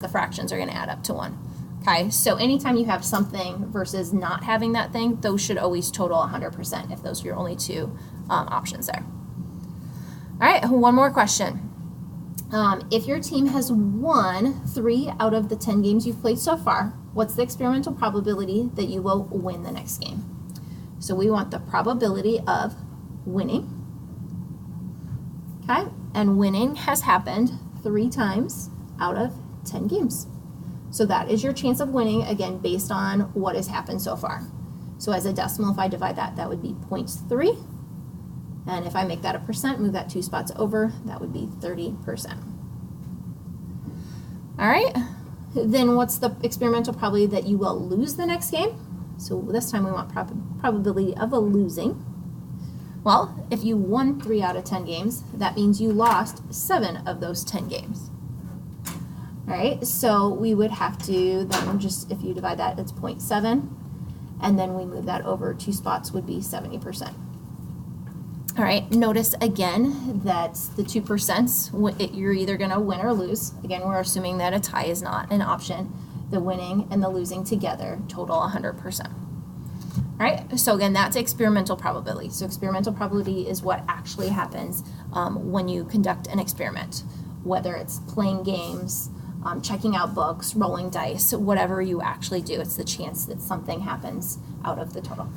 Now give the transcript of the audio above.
the fractions are going to add up to 1. Okay, so anytime you have something versus not having that thing, those should always total 100% if those are your only two options there. All right, one more question. If your team has won 3 out of the 10 games you've played so far, what's the experimental probability that you will win the next game? So we want the probability of winning. Okay, and winning has happened 3 times out of 10 games. So that is your chance of winning, again, based on what has happened so far. So as a decimal, if I divide that, that would be 0.3. And if I make that a percent, move that 2 spots over, that would be 30%. All right, then what's the experimental probability that you will lose the next game? So this time we want probability of a losing. Well, if you won 3 out of 10 games, that means you lost 7 of those 10 games. All right, so we would have to then just, if you divide that, it's 0.7, and then we move that over 2 spots would be 70%. All right, notice again that the 2%, you're either going to win or lose. Again, we're assuming that a tie is not an option. The winning and the losing together total 100%. All right, so again, that's experimental probability. So experimental probability is what actually happens when you conduct an experiment, whether it's playing games, checking out books, rolling dice, whatever you actually do. It's the chance that something happens out of the total.